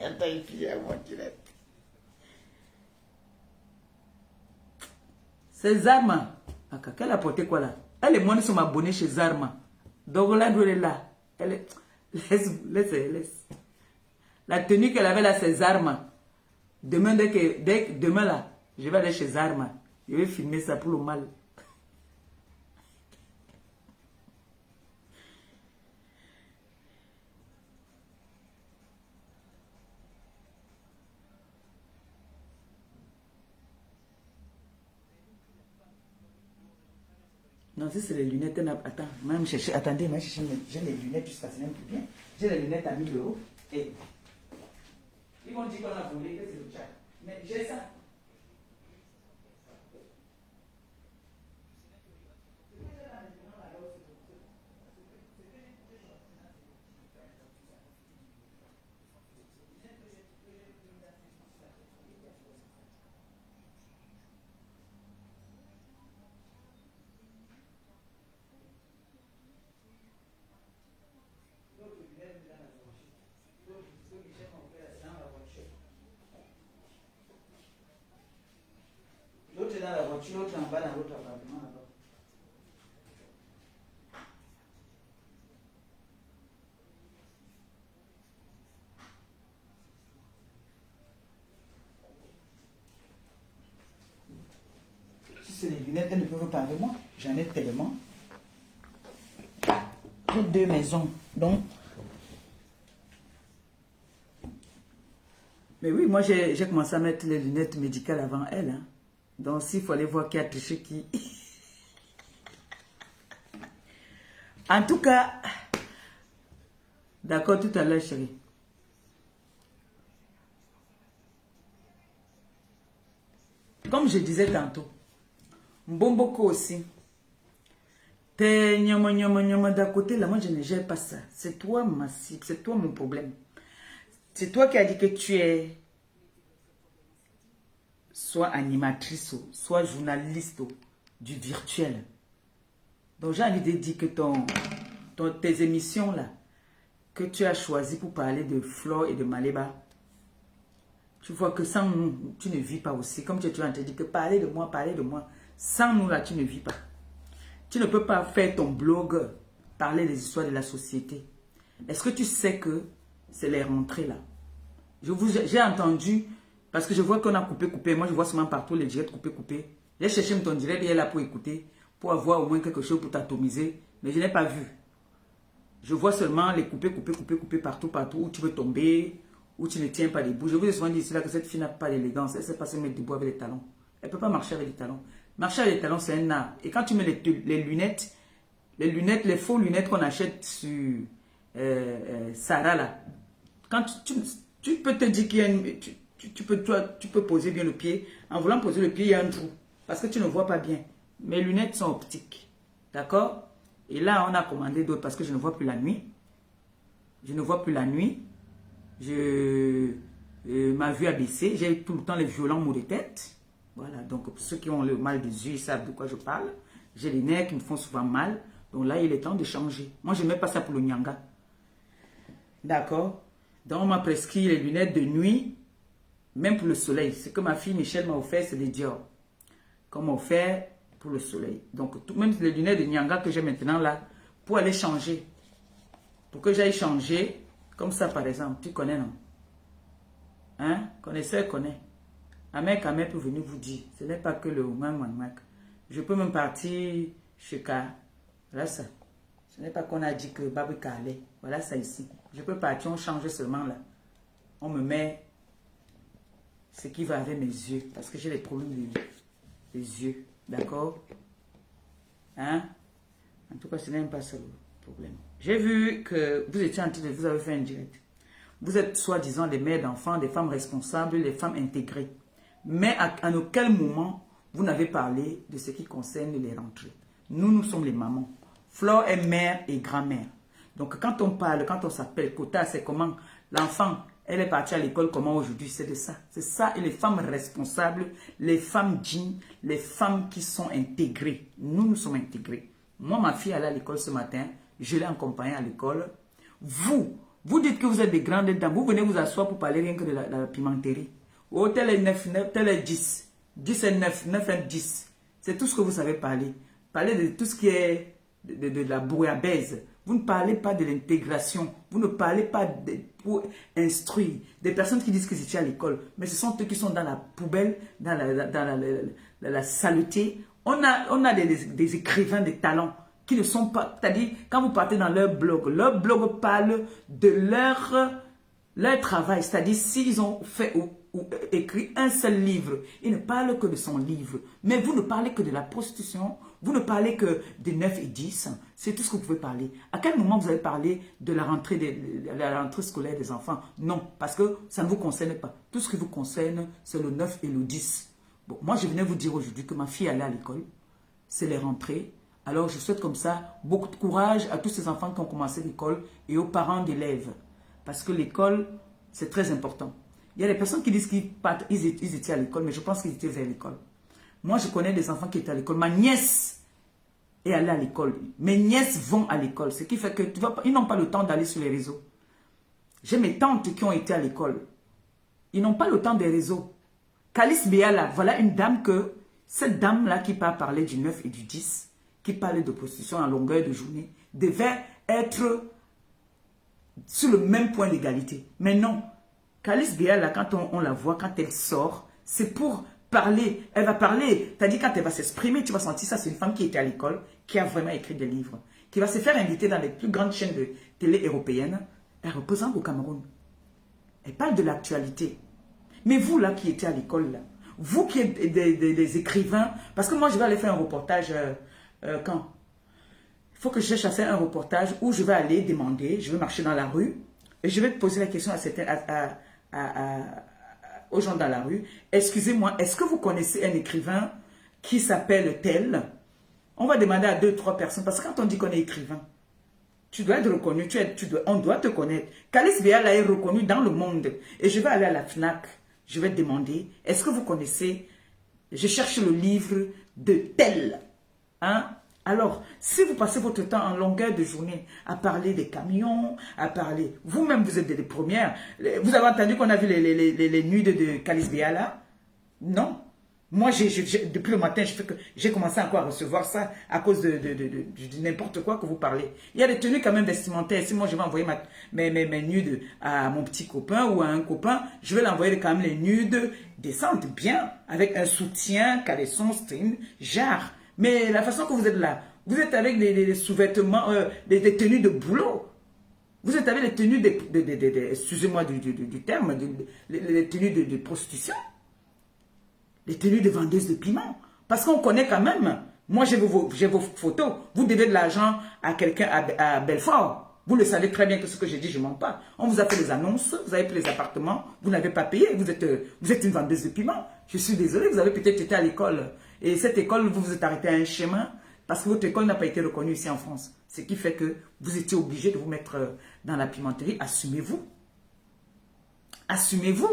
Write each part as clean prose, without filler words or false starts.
Attends, il finit à mon direct. C'est Zarma. Elle a porté quoi là? Elle et moi, nous sommes abonnés chez Zarma. Donc là, elle est là. Elle est... Laisse. La tenue qu'elle avait là, c'est Zarma. Demain, demain là, je vais aller chez Zarma. Je vais filmer ça pour le mal. Non, si c'est les lunettes, attends, même chercher, attendez, j'ai les lunettes jusqu'à c'est même plus bien. J'ai les lunettes à 1000 euros. Et ils vont dire qu'on a volé, que c'est le chat. Mais j'ai ça. L'autre est dans la voiture, l'autre en bas dans l'autre appartement là-bas. Si c'est les lunettes, elles ne peuvent pas avec moi. J'en ai tellement. J'ai 2 maisons. Donc. Mais oui, moi j'ai commencé à mettre les lunettes médicales avant elle. Hein. Donc s'il faut aller voir qui a triché qui. En tout cas, d'accord tout à l'heure chérie. Comme je disais tantôt, Mbomboko aussi. T'es nyama d'à côté, là, moi je ne gère pas ça. C'est toi ma cible, c'est toi mon problème. C'est toi qui as dit que tu es soit animatrice, soit journaliste du virtuel. Donc j'ai envie de dire que tes émissions là, que tu as choisi pour parler de Flo et de Maléba, tu vois que sans nous, tu ne vis pas aussi. Comme tu as dit que parler de moi, sans nous là, tu ne vis pas. Tu ne peux pas faire ton blog, parler des histoires de la société. Est-ce que tu sais que c'est les rentrées là? J'ai entendu, parce que je vois qu'on a coupé. Moi, je vois seulement partout les directs coupés. J'ai cherché ton direct et elle est là pour écouter, pour avoir au moins quelque chose pour t'atomiser. Mais je n'ai pas vu. Je vois seulement les couper partout, où tu veux tomber, où tu ne tiens pas debout. Je vous ai souvent dit ici là que cette fille n'a pas d'élégance. Elle ne sait pas se mettre debout avec les talons. Elle ne peut pas marcher avec les talons. Marcher avec les talons, c'est un art. Et quand tu mets les lunettes, les faux lunettes qu'on achète sur Sarah là, quand tu peux te dire qu'il y a une... Tu peux poser bien le pied. En voulant poser le pied, il y a un trou. Parce que tu ne vois pas bien. Mes lunettes sont optiques. D'accord? Et là, on a commandé d'autres parce que je ne vois plus la nuit. Ma vue a baissé. J'ai tout le temps les violents maux de tête. Voilà. Donc, pour ceux qui ont le mal des yeux, ils savent de quoi je parle. J'ai les nerfs qui me font souvent mal. Donc là, il est temps de changer. Moi, je ne mets pas ça pour le nyanga. D'accord? Donc, on m'a prescrit les lunettes de nuit. Même pour le soleil. Ce que ma fille Michel m'a offert, c'est des Dior. Qu'on m'a offert pour le soleil. Donc, même les lunettes de Nyanga que j'ai maintenant là, pour aller changer. Pour que j'aille changer, comme ça par exemple, tu connais non? Hein? Connaisseur connaît. Amek peut venir vous dire, ce n'est pas que le oumak. Je peux même partir chez Ka. Voilà ça. Ce n'est pas qu'on a dit que Babi Kale. Voilà ça ici. Je peux partir, on change seulement là. On me met ce qui va avec mes yeux. Parce que j'ai des problèmes des yeux. D'accord? Hein? En tout cas, ce n'est même pas ça le problème. J'ai vu que vous étiez en train de vous avez fait un direct. Vous êtes soi-disant des mères d'enfants, des femmes responsables, des femmes intégrées. Mais à aucun moment, vous n'avez parlé de ce qui concerne les rentrées. Nous sommes les mamans. Flore est mère et grand-mère. Donc, quand on parle, quand on s'appelle quota, c'est comment l'enfant, elle est partie à l'école, comment aujourd'hui, c'est de ça. C'est ça, et les femmes responsables, les femmes dignes, les femmes qui sont intégrées. Nous sommes intégrés. Moi, ma fille allait à l'école ce matin, je l'ai accompagnée à l'école. Vous Vous dites que vous êtes des grandes dames. Vous venez vous asseoir pour parler rien que de la pimenterie. Oh, tel est 9, tel est 10. 10 est 9, 9 est 10. C'est tout ce que vous savez parler. Parlez de tout ce qui est de la brouillabaisse. Vous ne parlez pas de l'intégration. Vous ne parlez pas pour instruire. Des personnes qui disent que c'est à l'école. Mais ce sont eux qui sont dans la poubelle, dans la saleté. On a des écrivains, des talents qui ne sont pas... C'est-à-dire, quand vous partez dans leur blog parle de leur travail. C'est-à-dire, s'ils ont fait ou écrit un seul livre, ils ne parlent que de son livre. Mais vous ne parlez que de la prostitution, vous ne parlez que de 9 et 10. C'est tout ce que vous pouvez parler. À quel moment vous avez parlé de la rentrée scolaire des enfants? Non, parce que ça ne vous concerne pas. Tout ce qui vous concerne, c'est le 9 et le 10. Bon, moi, je venais vous dire aujourd'hui que ma fille allait à l'école. C'est les rentrées. Alors, je souhaite comme ça beaucoup de courage à tous ces enfants qui ont commencé l'école et aux parents d'élèves. Parce que l'école, c'est très important. Il y a des personnes qui disent qu'ils étaient à l'école, mais je pense qu'ils étaient vers l'école. Moi, je connais des enfants qui étaient à l'école. Ma nièce est allée à l'école. Mes nièces vont à l'école. Ce qui fait que ils n'ont pas le temps d'aller sur les réseaux. J'ai mes tantes qui ont été à l'école. Ils n'ont pas le temps des réseaux. Calice Béala, voilà une dame que... Cette dame-là qui part parler du 9 et du 10, qui parle de prostitution en longueur de journée, devait être sur le même point d'égalité. Mais non. Calice Béala, quand on la voit, quand elle sort, c'est pour... parler, elle va parler, c'est-à-dire quand elle va s'exprimer, tu vas sentir ça, c'est une femme qui était à l'école, qui a vraiment écrit des livres, qui va se faire inviter dans les plus grandes chaînes de télé européennes. Elle représente au Cameroun. Elle parle de l'actualité. Mais vous là qui étiez à l'école, là, vous qui êtes des écrivains, parce que moi je vais aller faire un reportage quand il faut que je cherche à faire un reportage où je vais aller demander, je vais marcher dans la rue et je vais poser la question à certains, aux gens dans la rue, excusez-moi, est-ce que vous connaissez un écrivain qui s'appelle tel? On va demander à 2-3 personnes, parce que quand on dit qu'on est écrivain, tu dois être reconnu, on doit te connaître. Calice Béala est reconnu dans le monde. Et je vais aller à la FNAC, je vais demander, est-ce que vous connaissez, je cherche le livre de tel. Hein? Alors, si vous passez votre temps en longueur de journée à parler des camions, à parler... Vous-même, vous êtes des premières. Vous avez entendu qu'on a vu les nuits de Calice Béala? Non. Moi, depuis le matin, j'ai commencé encore à recevoir ça à cause de n'importe quoi que vous parlez. Il y a des tenues quand même vestimentaires. Si moi, je vais envoyer mes nudes à mon petit copain ou à un copain, je vais l'envoyer quand même les nudes décentes, bien, avec un soutien, caleçon, string, jarre. Mais la façon que vous êtes là, vous êtes avec des sous-vêtements, des tenues de boulot. Vous êtes avec les tenues excusez-moi du terme, les tenues de prostitution. Les tenues de vendeuses de piment. Parce qu'on connaît quand même. Moi, j'ai vos photos. Vous devez de l'argent à quelqu'un à Belfort. Vous le savez très bien que ce que j'ai dit, je ne mens pas. On vous a fait les annonces, vous avez pris les appartements, vous n'avez pas payé, vous êtes une vendeuse de piment. Je suis désolé, vous avez peut-être été à l'école. Et cette école, vous vous êtes arrêté à un chemin parce que votre école n'a pas été reconnue ici en France. Ce qui fait que vous étiez obligé de vous mettre dans la pimenterie. Assumez-vous. Assumez-vous.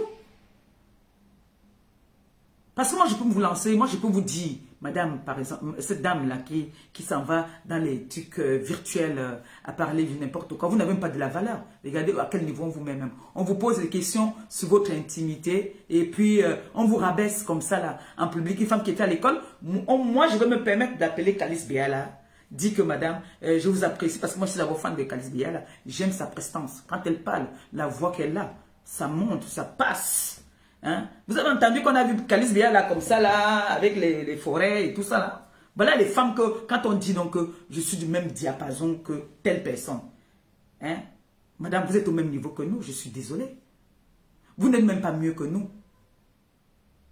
Parce que moi, je peux vous lancer, moi, je peux vous dire, madame, par exemple, cette dame-là qui s'en va dans les trucs virtuels à parler de n'importe quoi, vous n'avez même pas de la valeur. Regardez à quel niveau on vous met même. On vous pose des questions sur votre intimité et puis on vous rabaisse comme ça là, en public. Une femme qui était à l'école, moi, je vais me permettre d'appeler Calice Béala. Dit que madame, je vous apprécie parce que moi, je suis d'abord fan de Calice Béala. J'aime sa prestance. Quand elle parle, la voix qu'elle a, ça monte, ça passe. Hein? Vous avez entendu qu'on a vu Calice Béala comme ça là, avec les forêts et tout ça là. Voilà les femmes que, quand on dit donc que je suis du même diapason que telle personne. Hein? Madame, vous êtes au même niveau que nous, je suis désolé. Vous n'êtes même pas mieux que nous.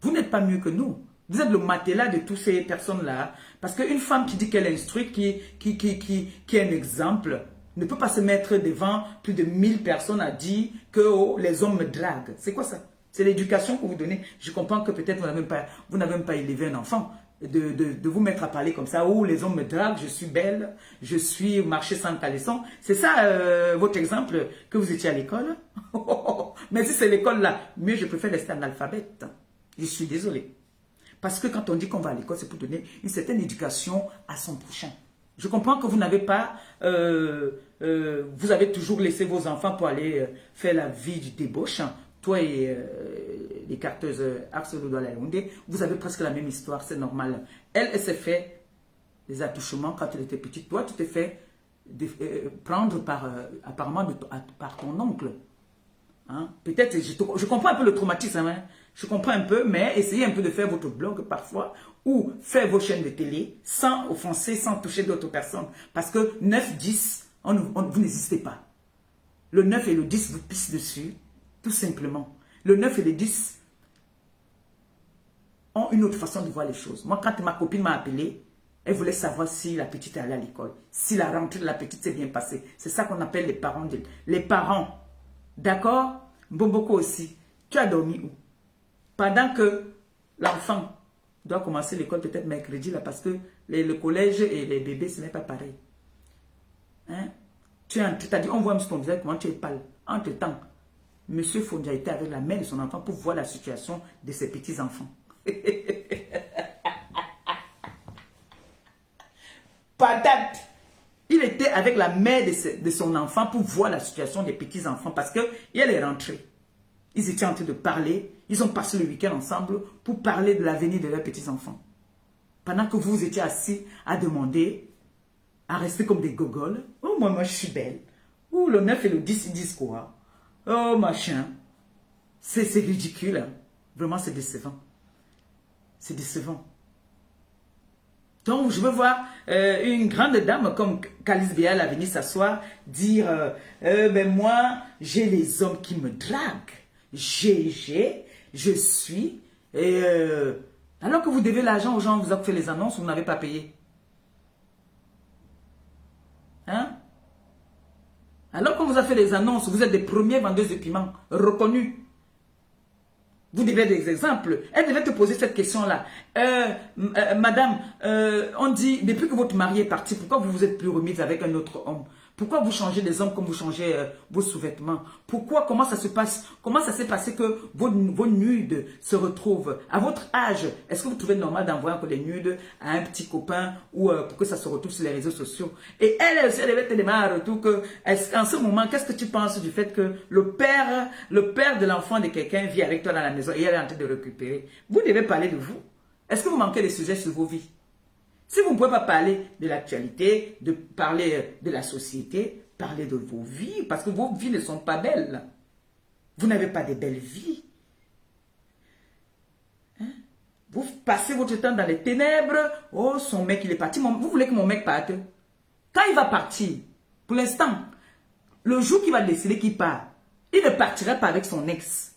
Vous n'êtes pas mieux que nous. Vous êtes le matelas de toutes ces personnes-là. Parce qu'une femme qui dit qu'elle est instruite, qui est un exemple, ne peut pas se mettre devant plus de 1000 personnes à dire que oh, les hommes me draguent. C'est quoi ça? C'est l'éducation que vous donnez. Je comprends que peut-être vous n'avez même pas élevé un enfant. De vous mettre à parler comme ça. Oh, les hommes me draguent, je suis belle, je suis marché sans caleçon. C'est ça votre exemple que vous étiez à l'école? Mais si c'est l'école là, mieux je préfère rester analphabète. Je suis désolé. Parce que quand on dit qu'on va à l'école, c'est pour donner une certaine éducation à son prochain. Je comprends que vous n'avez pas... vous avez toujours laissé vos enfants pour aller faire la vie du débauche. Hein. Toi et les carteuses Arcelor de la Yaoundé, vous avez presque la même histoire, c'est normal. Elle s'est fait des attouchements quand elle était petite. Toi, tu t'es fait prendre apparemment par ton oncle. Hein? Peut-être, je comprends un peu le traumatisme, hein? Je comprends un peu, mais essayez un peu de faire votre blog parfois ou faire vos chaînes de télé sans offenser, sans toucher d'autres personnes. Parce que 9, 10, vous n'existez pas. Le 9 et le 10 vous pissent dessus, tout simplement. Le 9 et le 10 ont une autre façon de voir les choses. Moi, quand ma copine m'a appelé, elle voulait savoir si la petite allait à l'école, si la rentrée de la petite s'est bien passée. C'est ça qu'on appelle les parents. Les parents. D'accord? Bomboko aussi. Tu as dormi où? Pendant que l'enfant doit commencer l'école peut-être mercredi, là, parce que le collège et les bébés, ce n'est pas pareil. Hein? Tu as dit, on voit un petit ton visage, comment tu es pâle. Entre-temps, Monsieur Fondia était avec la mère de son enfant pour voir la situation de ses petits-enfants. Patate! Il était avec la mère de son enfant pour voir la situation des petits-enfants parce qu'elle est rentrée. Ils étaient en train de parler. Ils ont passé le week-end ensemble pour parler de l'avenir de leurs petits-enfants. Pendant que vous étiez assis à demander, à rester comme des gogoles. Oh, moi, je suis belle. Oh, le 9 et le 10, ils disent quoi? Oh, machin. C'est ridicule. Hein. Vraiment, c'est décevant. C'est décevant. Donc, je veux voir une grande dame comme Calice Béal à venir s'asseoir, dire ben moi, j'ai les hommes qui me draguent. Je suis. Et alors que vous devez l'argent aux gens, vous avez fait les annonces, vous n'avez pas payé. Hein? Alors que vous avez fait les annonces, vous êtes des premiers vendeuses de piments reconnus. Vous devez être des exemples. Elle devait te poser cette question-là. Madame, on dit, depuis que votre mari est parti, pourquoi vous vous êtes plus remise avec un autre homme? Pourquoi vous changez les hommes comme vous changez vos sous-vêtements? Pourquoi? Comment ça se passe? Comment ça s'est passé que vos nudes se retrouvent? À votre âge, est-ce que vous trouvez normal d'envoyer encore des nudes à un petit copain ou pour que ça se retrouve sur les réseaux sociaux? Et elle devait te demander en retour que, en ce moment, qu'est-ce que tu penses du fait que le père de l'enfant de quelqu'un vit avec toi dans la maison et elle est en train de récupérer? Vous devez parler de vous. Est-ce que vous manquez des sujets sur vos vies? Si vous ne pouvez pas parler de l'actualité, de parler de la société, parlez de vos vies, parce que vos vies ne sont pas belles. Vous n'avez pas de belles vies. Hein? Vous passez votre temps dans les ténèbres. Oh, son mec, il est parti. Vous voulez que mon mec parte? Quand il va partir, pour l'instant, le jour qu'il va décider qu'il part, il ne partira pas avec son ex.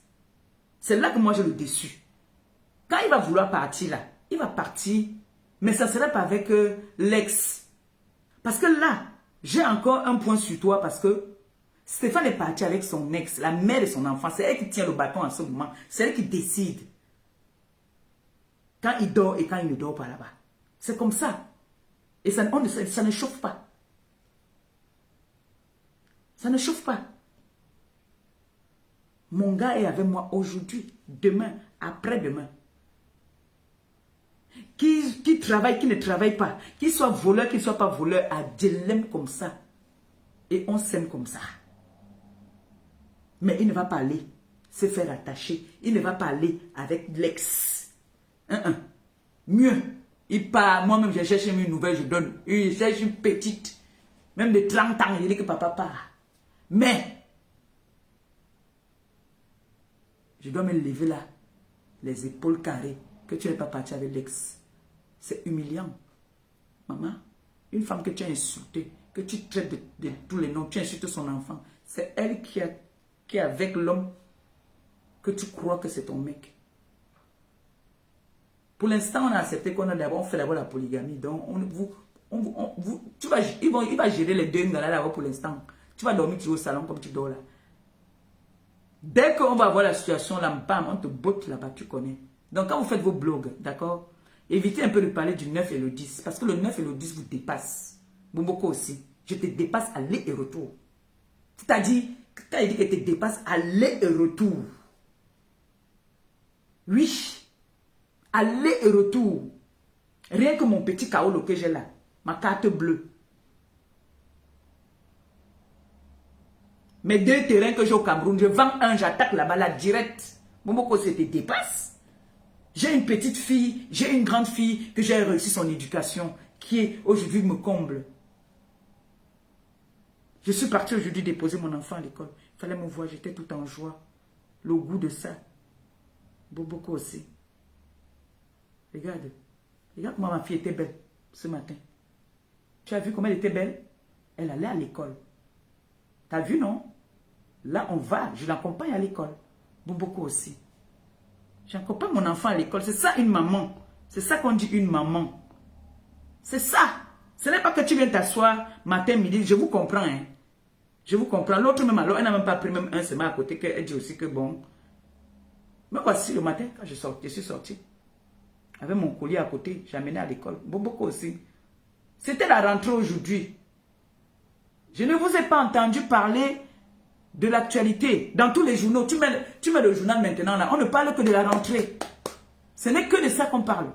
C'est là que moi, je le déçu. Quand il va vouloir partir, là, il va partir. Mais ça ne sera pas avec l'ex. Parce que là, j'ai encore un point sur toi parce que Stéphane est parti avec son ex, la mère de son enfant. C'est elle qui tient le bâton en ce moment. C'est elle qui décide. Quand il dort et quand il ne dort pas là-bas. C'est comme ça. Et ça ne chauffe pas. Ça ne chauffe pas. Mon gars est avec moi aujourd'hui, demain, après-demain. Qui travaille, qui ne travaille pas, qui soit voleur, qui ne soit pas voleur, à Dieu l'aime comme ça. Et on s'aime comme ça. Mais il ne va pas aller se faire attacher. Il ne va pas aller avec l'ex. Mieux. Il part, moi-même, je cherche une nouvelle, je donne. Il cherche une petite, même de 30 ans, il dit que papa part. Mais, je dois me lever là, les épaules carrées, que tu n'es pas parti avec l'ex. C'est humiliant. Maman, une femme que tu as insultée, que tu traites de tous les noms, tu insultes son enfant. C'est elle qui est avec l'homme que tu crois que c'est ton mec. Pour l'instant, on a accepté qu'on fait d'abord la polygamie. Donc, il va gérer les deux d'abord pour l'instant. Tu vas dormir toujours au salon comme tu dors là. Dès qu'on va voir la situation là, bam, on te botte là-bas, tu connais. Donc, quand vous faites vos blogs, d'accord? Évitez un peu de parler du 9 et le 10. Parce que le 9 et le 10 vous dépassent. Bomboko aussi. Je te dépasse aller et retour. C'est-à-dire, quand il dit que je te dépasse aller et retour. Oui. Aller et retour. Rien que mon petit kaolo que j'ai là. Ma carte bleue. Mes 2 terrains que j'ai au Cameroun, je vends un, j'attaque là-bas, là, direct. Momoko, c'était dépasse. J'ai une petite fille, j'ai une grande fille que j'ai réussi son éducation, qui est aujourd'hui me comble. Je suis parti aujourd'hui déposer mon enfant à l'école. Il fallait me voir, j'étais tout en joie. Le goût de ça. Boboko aussi. Regarde. Regarde comment ma fille était belle ce matin. Tu as vu comment elle était belle? Elle allait à l'école. Tu as vu, non? Là, on va. Je l'accompagne à l'école. Boboko aussi. J'accompagne mon enfant à l'école. C'est ça une maman. C'est ça qu'on dit une maman. C'est ça. Ce n'est pas que tu viens t'asseoir matin, midi. Je vous comprends, hein. Je vous comprends. L'autre même alors, elle n'a même pas pris même un semaine à côté. Elle dit aussi que bon. Mais voici le matin, quand je suis sorti. Avec mon collier à côté, j'ai amené à l'école. Boboko aussi. C'était la rentrée aujourd'hui. Je ne vous ai pas entendu parler de l'actualité. Dans tous les journaux, tu mets le journal maintenant là. On ne parle que de la rentrée. Ce n'est que de ça qu'on parle.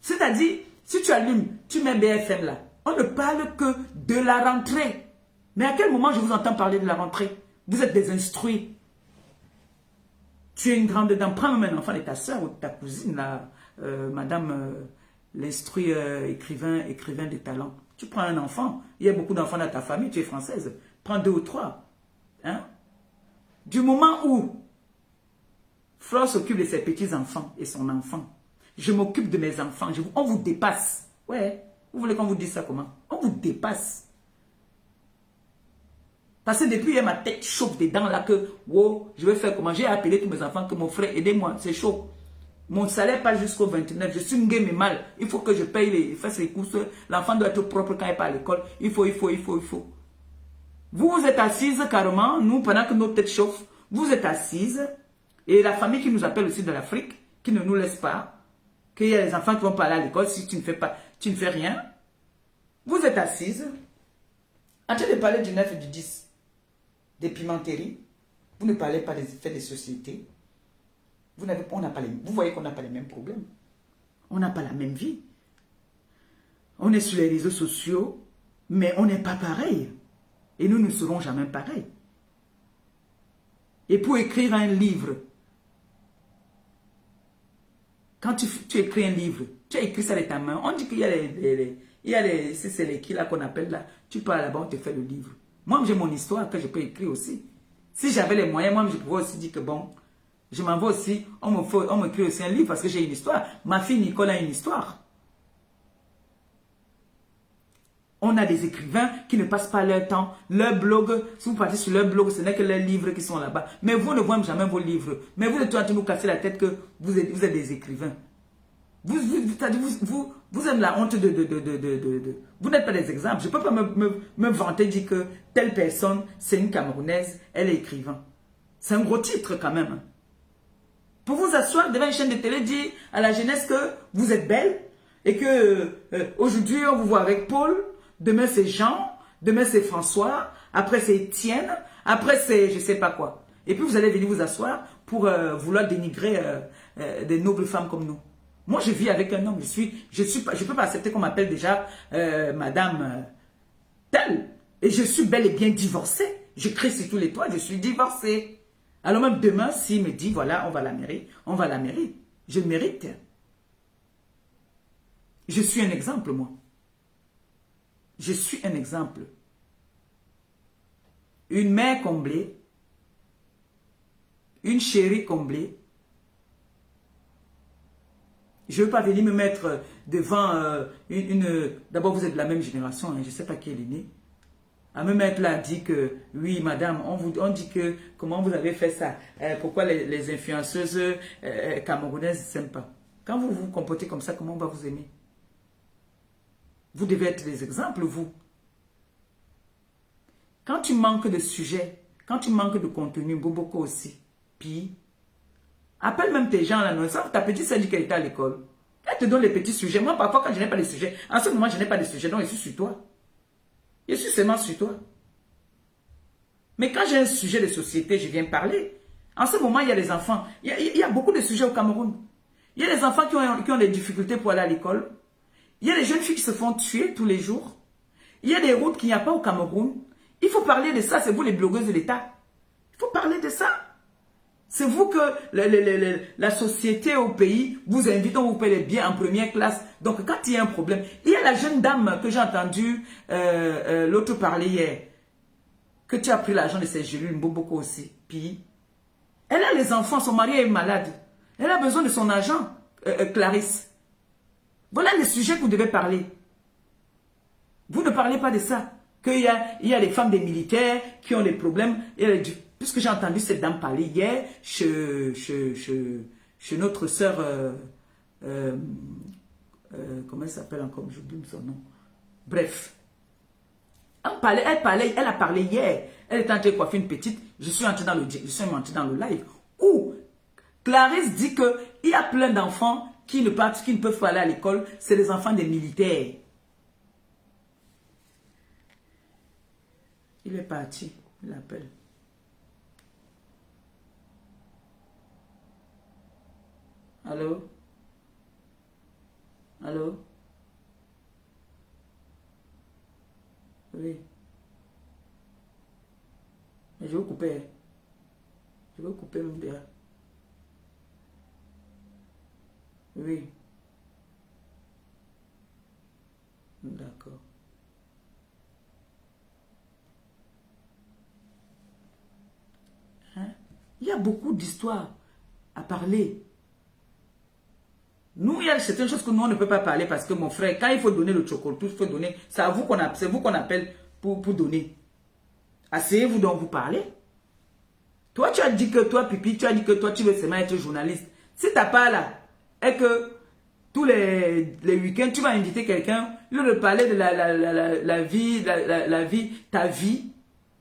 C'est-à-dire, si tu allumes, tu mets BFM là. On ne parle que de la rentrée. Mais à quel moment je vous entends parler de la rentrée? Vous êtes des instruits. Tu es une grande dame. Prends même un enfant de ta soeur ou de ta cousine, là, madame l'instruit écrivain de talent. Tu prends un enfant. Il y a beaucoup d'enfants dans ta famille. Tu es française. Prends 2 ou 3. Hein? Du moment où Flore s'occupe de ses petits-enfants et son enfant, je m'occupe de mes enfants. On vous dépasse. Ouais. Vous voulez qu'on vous dise ça comment? On vous dépasse. Parce que depuis hier, ma tête chauffe dedans là que, wow, je vais faire comment? J'ai appelé tous mes enfants que mon frère, aidez-moi, c'est chaud. Mon salaire pas jusqu'au 29, je suis une game mal. Il faut que je paye fasse les courses. L'enfant doit être propre quand il part à l'école. Il faut. Vous êtes assises carrément, nous, pendant que nos têtes chauffent, vous êtes assises. Et la famille qui nous appelle aussi de l'Afrique, qui ne nous laisse pas, qu'il y a les enfants qui vont pas aller à l'école si tu ne fais rien. Vous êtes assises, en train de parler du 9 et du 10. Des pimenteries, vous ne parlez pas des effets des sociétés. Vous voyez qu'on n'a pas les mêmes problèmes. On n'a pas la même vie. On est sur les réseaux sociaux, mais on n'est pas pareil. Et nous ne serons jamais pareils. Et pour écrire un livre, quand tu écris un livre, tu as écrit ça de ta main. On dit qu'il y a c'est les qui là qu'on appelle là. Tu pars là-bas, on te fait le livre. Moi, j'ai mon histoire que je peux écrire aussi. Si j'avais les moyens, moi, je pourrais aussi dire que bon, je m'en vais aussi, on me crée aussi un livre parce que j'ai une histoire. Ma fille Nicole a une histoire. On a des écrivains qui ne passent pas leur temps. Leur blog, si vous partez sur leur blog, ce n'est que leurs livres qui sont là-bas. Mais vous ne voyez jamais vos livres. Mais vous êtes en train de nous casser la tête que vous êtes des écrivains. Vous avez la honte Vous n'êtes pas des exemples. Je ne peux pas me vanter dire que telle personne, c'est une Camerounaise, elle est écrivain. C'est un gros titre quand même. Pour vous asseoir devant une chaîne de télé, dire à la jeunesse que vous êtes belle et que aujourd'hui on vous voit avec Paul, demain c'est Jean, demain c'est François, après c'est Étienne, après c'est je ne sais pas quoi. Et puis vous allez venir vous asseoir pour vouloir dénigrer des nobles femmes comme nous. Moi, je vis avec un homme, je peux pas accepter qu'on m'appelle déjà madame telle. Et je suis bel et bien divorcée. Je crie sur tous les toits, je suis divorcée. Alors même demain, s'il me dit, voilà, on va à la mairie, je mérite. Je suis un exemple, moi. Je suis un exemple. Une mère comblée, une chérie comblée. Je ne veux pas venir me mettre devant D'abord, vous êtes de la même génération, hein, je ne sais pas qui est l'aîné. À me mettre là, dire que, oui, madame, on dit que, comment vous avez fait ça? Pourquoi les influenceuses camerounaises ne s'aiment pas? Quand vous vous comportez comme ça, comment on va vous aimer? Vous devez être des exemples, vous. Quand tu manques de sujet, quand tu manques de contenu, Boboko aussi, puis... Appelle même tes gens là, non? Ta petite sœur dit qu'elle était à l'école. Elle te donne les petits sujets. Moi, parfois, quand je n'ai pas de sujets, en ce moment, je n'ai pas de sujets, donc je suis sur toi. Je suis seulement sur toi. Mais quand j'ai un sujet de société, je viens parler. En ce moment, il y a les enfants. Il y a beaucoup de sujets au Cameroun. Il y a des enfants qui ont des difficultés pour aller à l'école. Il y a des jeunes filles qui se font tuer tous les jours. Il y a des routes qu'il n'y a pas au Cameroun. Il faut parler de ça, c'est vous les blogueuses de l'État. Il faut parler de ça. C'est vous que la société au pays vous invite, on vous paye les biens en première classe. Donc quand il y a un problème, il y a la jeune dame que j'ai entendu l'autre parler hier, que tu as pris l'argent de ses gélules, Mboboko aussi. Puis, elle a les enfants, son mari est malade. Elle a besoin de son argent, Clarisse. Voilà les sujets que vous devez parler. Vous ne parlez pas de ça. Qu'il y a les femmes des militaires qui ont des problèmes. Puisque j'ai entendu cette dame parler hier chez notre sœur, comment elle s'appelle encore, j'oublie son nom. Bref. Elle a parlé hier. Elle est en train de coiffer une petite. Je suis entré dans le live. Où Clarisse dit qu'il y a plein d'enfants qui ne peuvent pas aller à l'école. C'est les enfants des militaires. Il est parti. Il appelle. Allô? Allô? Oui. Mais je vais couper. Je vais couper même derrière. Oui. D'accord. Hein? Il y a beaucoup d'histoires à parler. Nous, il y a certaines choses que nous, on ne peut pas parler parce que mon frère, quand il faut donner le chocolat, il faut donner, c'est à vous qu'on appelle pour donner. Asseyez-vous donc vous parler. Toi, tu as dit que toi, Pipi, tu as dit que toi, tu veux seulement être journaliste. Si tu n'as pas là, et que tous les week-ends, tu vas inviter quelqu'un, lui de parler de la vie, ta vie,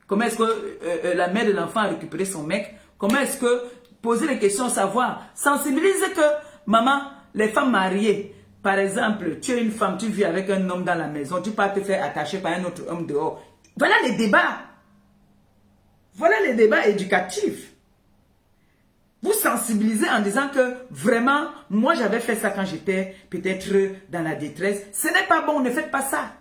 comment est-ce que la mère de l'enfant a récupéré son mec, comment est-ce que, poser les questions, savoir, sensibiliser que, maman, les femmes mariées, par exemple, tu es une femme, tu vis avec un homme dans la maison, tu peux te faire attacher par un autre homme dehors. Voilà les débats. Voilà les débats éducatifs. Vous sensibilisez en disant que vraiment, moi j'avais fait ça quand j'étais peut-être dans la détresse. Ce n'est pas bon, ne faites pas ça.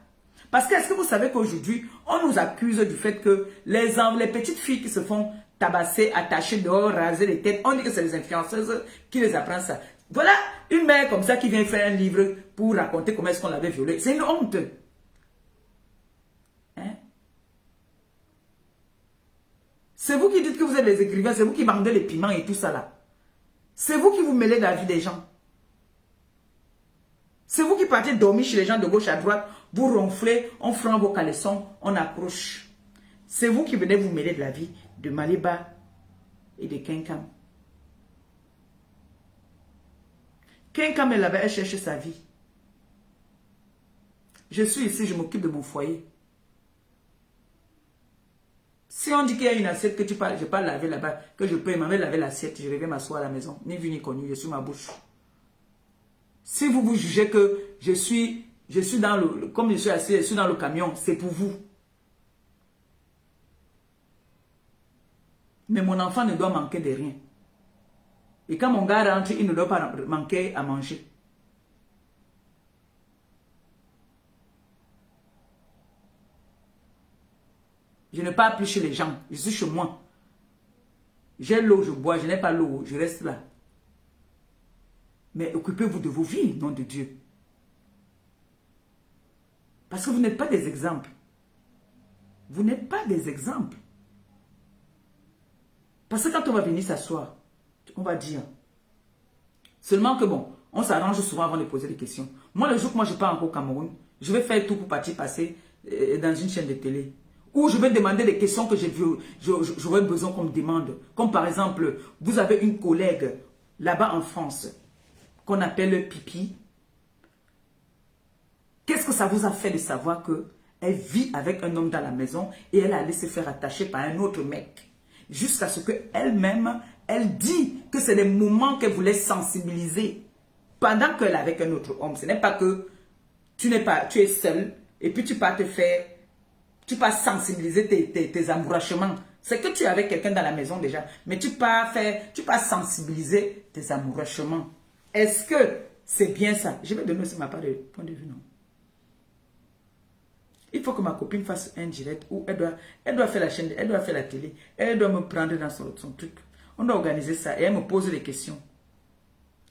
Parce que est-ce que vous savez qu'aujourd'hui, on nous accuse du fait que les petites filles qui se font tabasser, attacher dehors, raser les têtes, on dit que c'est les influenceuses qui les apprennent ça. Voilà une mère comme ça qui vient faire un livre pour raconter comment est-ce qu'on l'avait violée. C'est une honte. Hein? C'est vous qui dites que vous êtes les écrivains, c'est vous qui vendez les piments et tout ça là. C'est vous qui vous mêlez dans la vie des gens. C'est vous qui partez dormir chez les gens de gauche à droite, vous ronflez, on prend vos caleçons, on accroche. C'est vous qui venez vous mêler de la vie de Maliba et de Kenkam. Kenkam, elle cherché sa vie. Je suis ici, je m'occupe de mon foyer. Si on dit qu'il y a une assiette que je n'ai pas laver là-bas, que je peux m'amener laver l'assiette, je reviens m'asseoir à la maison. Ni vu ni connu, je suis ma bouche. Si vous jugez que je suis dans le, comme je suis assis, je suis dans le camion, c'est pour vous. Mais mon enfant ne doit manquer de rien. Et quand mon gars rentre, il ne doit pas manquer à manger. Je n'ai pas appelé chez les gens. Je suis chez moi. J'ai l'eau, je bois. Je n'ai pas l'eau, je reste là. Mais occupez-vous de vos vies, nom de Dieu. Parce que vous n'êtes pas des exemples. Vous n'êtes pas des exemples. Parce que quand on va venir s'asseoir, on va dire. Seulement que bon, on s'arrange souvent avant de poser des questions. Moi, le jour que je pars encore au Cameroun, je vais faire tout pour partir passer dans une chaîne de télé. Où je vais demander des questions que j'aurais besoin qu'on me demande. Comme par exemple, vous avez une collègue là-bas en France qu'on appelle Pipi. Qu'est-ce que ça vous a fait de savoir qu'elle vit avec un homme dans la maison et elle allait se faire attacher par un autre mec? Jusqu'à ce qu'elle-même, elle dit que c'est des moments qu'elle voulait sensibiliser pendant qu'elle est avec un autre homme. Ce n'est pas que tu es seule et puis tu pars te faire, tu pars sensibiliser tes amourachements. C'est que tu es avec quelqu'un dans la maison déjà, mais tu pars sensibiliser tes amourachements. Est-ce que c'est bien ça? Je vais donner aussi ma part de point de vue, non? Il faut que ma copine fasse un direct où elle doit faire la chaîne, elle doit faire la télé, elle doit me prendre dans son truc. On doit organiser ça et elle me pose des questions.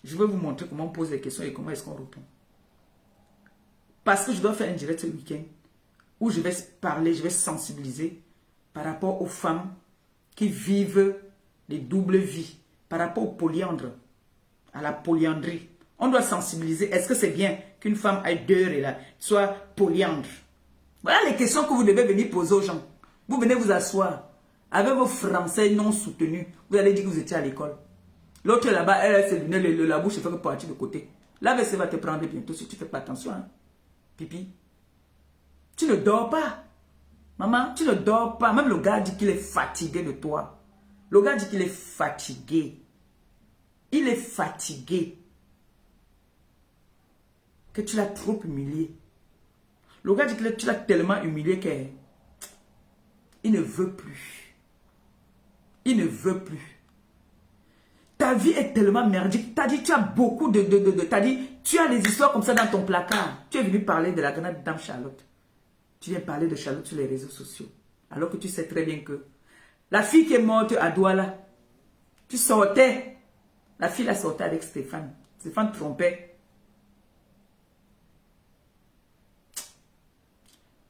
Je vais vous montrer comment on pose les questions et comment est-ce qu'on répond. Parce que je dois faire un direct ce week-end où je vais parler, je vais sensibiliser par rapport aux femmes qui vivent les doubles vies, par rapport au polyandre, à la polyandrie. On doit sensibiliser. Est-ce que c'est bien qu'une femme ait deux relations, soit polyandre? Voilà les questions que vous devez venir poser aux gens. Vous venez vous asseoir avec vos français non soutenus. Vous allez dire que vous étiez à l'école. L'autre là-bas, elle s'est donné la bouche et fait que partir de côté. La WC va te prendre bientôt si tu ne fais pas attention. Hein. Pipi. Tu ne dors pas. Maman, tu ne dors pas. Même le gars dit qu'il est fatigué de toi. Le gars dit qu'il est fatigué. Il est fatigué. Que tu l'as trop humilié. Le gars dit que tu l'as tellement humilié qu'il ne veut plus. Il ne veut plus. Ta vie est tellement merdique. Tu as dit, tu as beaucoup t'as dit, tu as des histoires comme ça dans ton placard. Tu es venu parler de la grande dame Charlotte. Tu viens parler de Charlotte sur les réseaux sociaux. Alors que tu sais très bien que la fille qui est morte à Douala, tu sortais. La fille la sortait avec Stéphane. Stéphane trompait.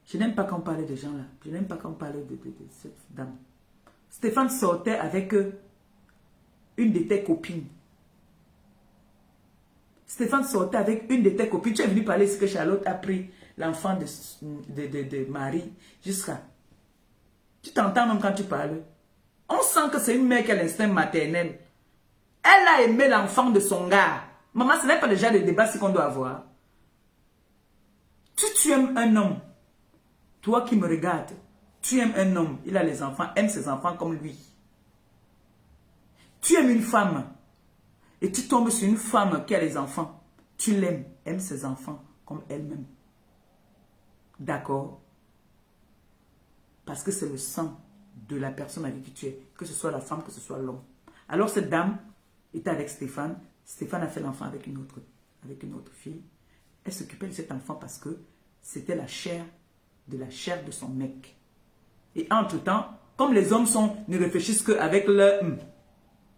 Je n'aime pas qu'on parle de gens là. Je n'aime pas qu'on parle de cette dame. Stéphane sortait avec une de tes copines. Stéphane sortait avec une de tes copines. Tu es venu parler de ce que Charlotte a pris l'enfant de Marie jusqu'à... Tu t'entends même quand tu parles. On sent que c'est une mère qui a l'instinct maternel. Elle a aimé l'enfant de son gars. Maman, ce n'est pas le genre de débat qu'on doit avoir. Tu aimes un homme. Toi qui me regardes, tu aimes un homme. Il a les enfants, aime ses enfants comme lui. Tu aimes une femme et tu tombes sur une femme qui a les enfants. Tu l'aimes, aime ses enfants comme elle-même. D'accord? Parce que c'est le sang de la personne avec qui tu es. Que ce soit la femme, que ce soit l'homme. Alors cette dame était avec Stéphane. Stéphane a fait l'enfant avec une autre fille. Elle s'occupait de cet enfant parce que c'était la chair de son mec. Et entre-temps, comme les hommes ne réfléchissent qu'avec leur...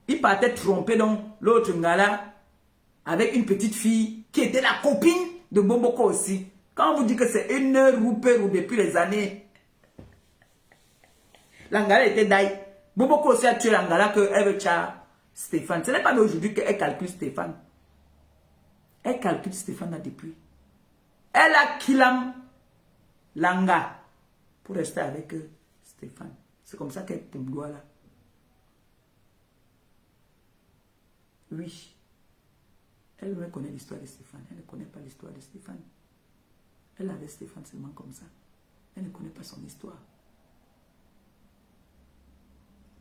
Ils partaient tromper donc l'autre ngala avec une petite fille qui était la copine de Boboko aussi. Quand on vous dit que c'est une roupée depuis les années... L'angala était d'aïe. Boboko aussi a tué l'angala qu'elle veut tuer Stéphane. Ce n'est pas d'aujourd'hui qu'elle calcule Stéphane. Elle calcule Stéphane là depuis. Elle a kilam Langa pour rester avec Stéphane. C'est comme ça qu'elle tombe là. Oui. Elle me connaît l'histoire de Stéphane. Elle ne connaît pas l'histoire de Stéphane. Elle avait Stéphane seulement comme ça. Elle ne connaît pas son histoire.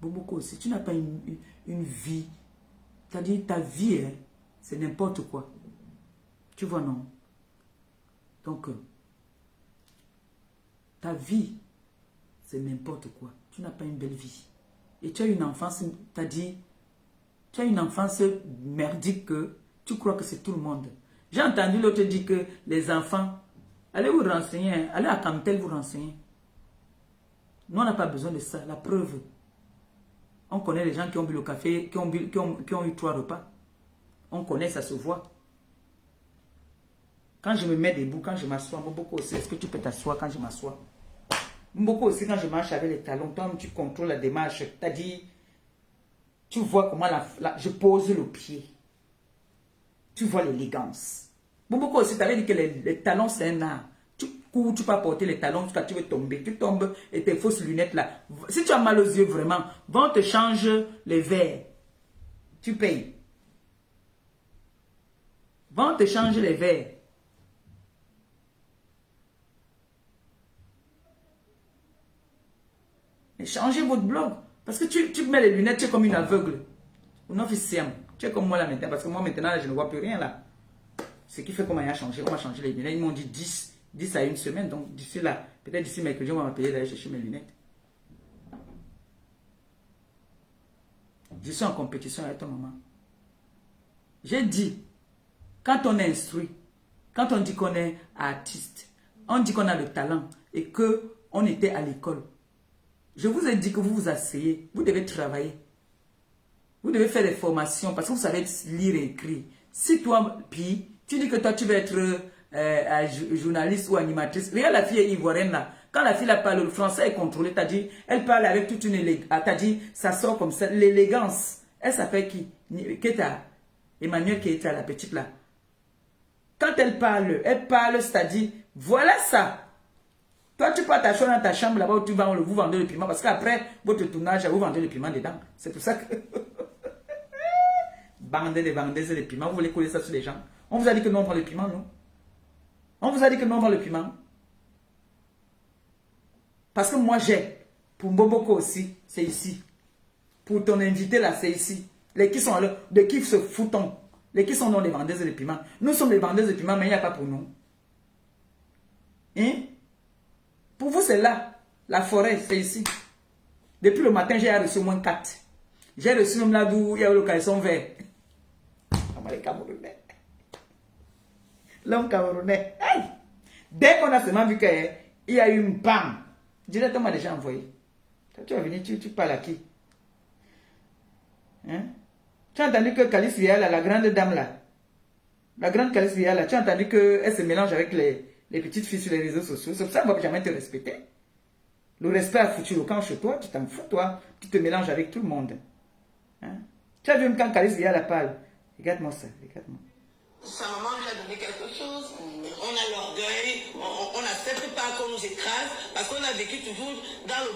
Boboko, si tu n'as pas une vie, c'est-à-dire ta vie, hein, c'est n'importe quoi. Tu vois, non? Donc, ta vie, c'est n'importe quoi. Tu n'as pas une belle vie. Et tu as une enfance, c'est-à-dire, tu as une enfance merdique que tu crois que c'est tout le monde. J'ai entendu l'autre dire que les enfants, allez vous renseigner, allez à Camtel vous renseigner. Nous, on n'a pas besoin de ça. La preuve, on connaît les gens qui ont bu le café, qui ont eu 3 repas. On connaît, ça se voit. Quand je me mets debout, quand je m'assois, beaucoup aussi, est-ce que tu peux t'asseoir quand je m'assois? Beaucoup aussi, quand je marche avec les talons, toi, tu contrôles la démarche. C'est-à-dire, tu vois comment je pose le pied. Tu vois l'élégance. Beaucoup aussi, tu avais dit que les talons, c'est un art. Tu cours, tu peux porter les talons jusqu'à tu veux tomber. Tu tombes et tes fausses lunettes là. Si tu as mal aux yeux vraiment, vont te changer les verres. Tu payes. Vont te changer les verres. Et changez votre blog. Parce que tu mets les lunettes, tu es comme une aveugle. Une officielle. Tu es comme moi là maintenant. Parce que moi maintenant, là, je ne vois plus rien là. Ce qui fait qu'on m'a changé. On m'a changé les lunettes. Ils m'ont dit 10 à une semaine. Donc d'ici là, peut-être d'ici mercredi, on va m'appeler d'aller chercher mes lunettes. Je suis en compétition avec ton maman. J'ai dit, quand on est instruit, quand on dit qu'on est artiste, on dit qu'on a le talent et qu'on était à l'école. Je vous ai dit que vous vous asseyez, vous devez travailler. Vous devez faire des formations parce que vous savez lire et écrire. Si toi, puis, tu dis que toi, tu veux être journaliste ou animatrice. Regarde la fille ivoirienne là. Quand la fille là parle, le français est contrôlé. T'as dit, elle parle avec toute une élégance. T'as dit, ça sort comme ça. L'élégance. Elle s'appelle qui? Keta. Emmanuel Keta, la petite là. Quand elle parle, c'est-à-dire, voilà ça. Toi, tu pars ta chambre dans ta chambre là-bas où tu vends, vous vendez le piment. Parce qu'après votre tournage, vous vendez le piment dedans. C'est pour ça que... Bandez les vendeuses de piment, vous voulez coller ça sur les gens. On vous a dit que non, on vend le piment, non? On vous a dit que non, on vend le piment. Parce que moi, j'ai. Pour Mboboko aussi, c'est ici. Pour ton invité là, c'est ici. Les qui sont là, de qui se foutons. Les qui sont dans les vendeuses de piment. Nous sommes les vendeuses de piment, mais il n'y a pas pour nous. Hein? Pour vous, c'est là. La forêt, c'est ici. Depuis le matin, j'ai reçu au moins 4. J'ai reçu même là d'où il y a le caleçon vert. Les Camerounais. L'homme camerounais. Hey! Dès qu'on a seulement vu qu'il y a eu une panne, directement déjà envoyé. Tu vas venir, tu parles à qui? Hein? Tu as entendu que Calice Viala, la grande dame là, la grande Calice Viala, tu as entendu qu'elle se mélange avec les petites filles sur les réseaux sociaux. C'est pour ça qu'on ne va jamais te respecter. Le respect a foutu le camp chez toi, tu t'en fous toi, tu te mélanges avec tout le monde. Hein? Tu as vu quand Calice Viala parle? Regarde-moi ça, regarde-moi. Sa maman lui a donné quelque chose, on a l'orgueil, on n'accepte pas qu'on nous écrase, parce qu'on a vécu toujours dans le...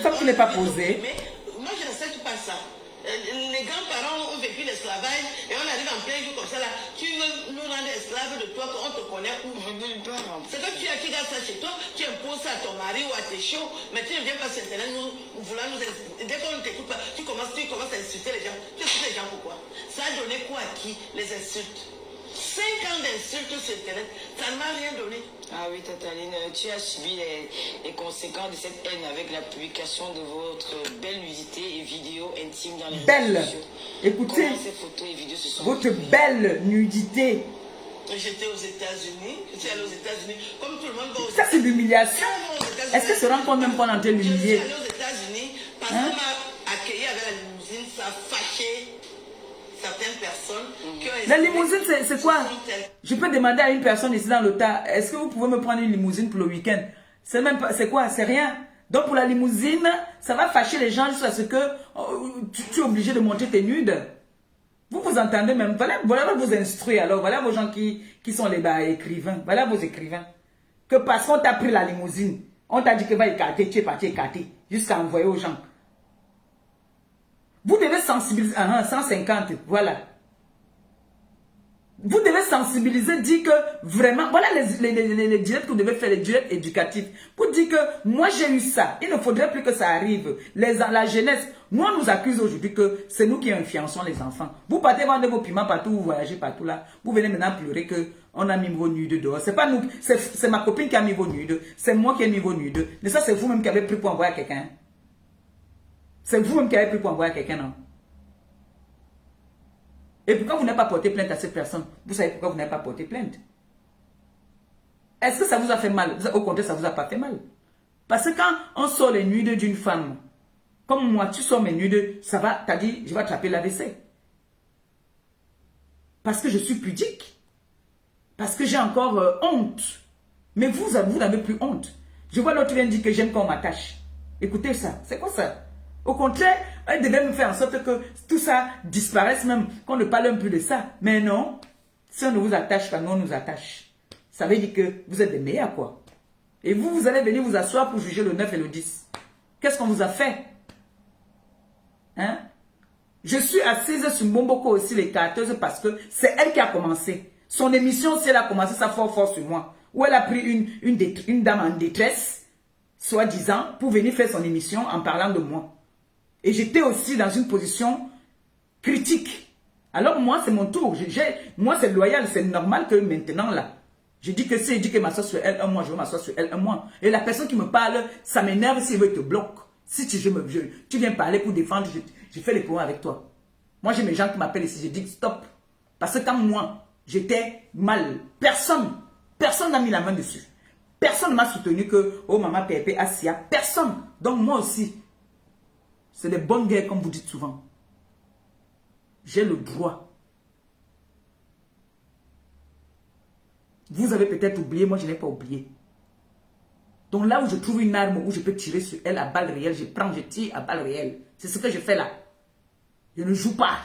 Ça, tu n'es pas posé. Mais moi, je n'accepte pas ça. Les grands-parents ont vécu l'esclavage et on arrive en plein jour comme ça là. Tu veux nous rendre esclaves de toi qu'on te connaît où? C'est que tu as ça chez toi, tu imposes ça à ton mari ou à tes chiots, mais tu ne viens pas sur Internet nous vouloir nous insulter. Dès qu'on ne t'écoute pas, tu commences à insulter les gens. Tu insultes les gens pourquoi? Ça a donné quoi à qui? Les insultes. 5 ans d'insultes sur Internet, ça ne m'a rien donné. Ah oui, Tataline, tu as subi les conséquences de cette haine avec la publication de votre belle nudité et vidéos intimes dans les réseaux sociaux. Écoutez, comment ces photos et vidéos se sont votre belle nudité. J'étais aux États-Unis, je suis allée aux États-Unis, comme tout le monde va aux États-Unis. Ça, c'est l'humiliation. Est-ce que se rend compte même qu'on est en train de l'humilier? Je suis allée aux États-Unis parce qu'on m'a accueilli avec la limousine, ça a fâché certaines personnes. La limousine, c'est quoi? Je peux demander à une personne ici dans le tas, est-ce que vous pouvez me prendre une limousine pour le week-end? C'est même pas, c'est quoi? C'est rien. Donc pour la limousine, ça va fâcher les gens jusqu'à ce que tu es obligé de monter tes nudes. Vous vous entendez même. Voilà vos instruits alors. Voilà vos gens qui sont les écrivains. Voilà vos écrivains. Que parce qu'on t'a pris la limousine, on t'a dit que va écarter, tu es parti écarter. Jusqu'à envoyer aux gens. Vous devez sensibiliser, 150, voilà. Vous devez sensibiliser, dire que vraiment, voilà les directs que vous devez faire, les directs éducatifs. Pour dire que moi j'ai eu ça, il ne faudrait plus que ça arrive. La jeunesse, nous on nous accuse aujourd'hui que c'est nous qui influençons les enfants. Vous partez vendre vos piments partout, vous voyagez partout là. Vous venez maintenant pleurer qu'on a mis vos nudes dehors. C'est pas nous, c'est ma copine qui a mis vos nudes, c'est moi qui ai mis vos nudes. Mais ça c'est vous-même qui avez pris pour envoyer à quelqu'un. C'est vous-même qui avez pris pour envoyer à quelqu'un, non? Et pourquoi vous n'avez pas porté plainte à cette personne? Vous savez pourquoi vous n'avez pas porté plainte? Est-ce que ça vous a fait mal? Au contraire, ça ne vous a pas fait mal. Parce que quand on sort les nudes d'une femme, comme moi, tu sors mes nudes, ça va, t'as dit, je vais attraper l'AVC. Parce que je suis pudique. Parce que j'ai encore honte. Mais vous n'avez plus honte. Je vois l'autre vient dire que j'aime qu'on m'attache. Écoutez ça, c'est quoi ça? Au contraire, elle devait me faire en sorte que tout ça disparaisse même, qu'on ne parle un peu de ça. Mais non, si on ne vous attache pas, nous on nous attache. Ça veut dire que vous êtes des meilleurs, quoi. Et vous allez venir vous asseoir pour juger le 9 et le 10. Qu'est-ce qu'on vous a fait? Hein? Je suis assise sur Mboboko aussi, les carteuses, parce que c'est elle qui a commencé. Son émission, si elle a commencé, ça fort sur moi. Où elle a pris une dame en détresse, soi-disant, pour venir faire son émission en parlant de moi. Et j'étais aussi dans une position critique. Alors moi, c'est mon tour. Moi, c'est loyal. C'est normal que maintenant, là, je dis que si je dis que m'assois sur elle un mois, je veux m'asseoir sur elle un mois. Et la personne qui me parle, ça m'énerve s'il veut te bloquer. Si tu viens parler pour défendre, je fais les problèmes avec toi. Moi, j'ai mes gens qui m'appellent ici, je dis stop. Parce que quand moi, j'étais mal, personne n'a mis la main dessus. Personne ne m'a soutenu que, oh maman Pépé, Asia. Personne. Donc moi aussi, c'est des bonnes guerres comme vous dites souvent. J'ai le droit. Vous avez peut-être oublié, moi je n'ai pas oublié. Donc là où je trouve une arme où je peux tirer sur elle à balles réelles, je prends, je tire à balles réelles. C'est ce que je fais là. Je ne joue pas.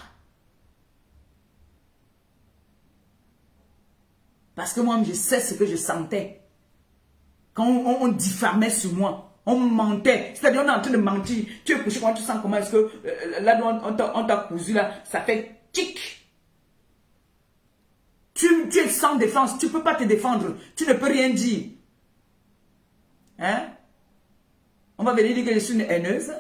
Parce que moi, je sais ce que je sentais. Quand on diffamait sur moi, on mentait. C'est-à-dire, on est en train de mentir. Tu es couché, quand tu sens comment est-ce que là, on t'a cousu là, ça fait tic. Tu es sans défense, tu ne peux pas te défendre. Tu ne peux rien dire. Hein? On va venir dire que je suis une haineuse.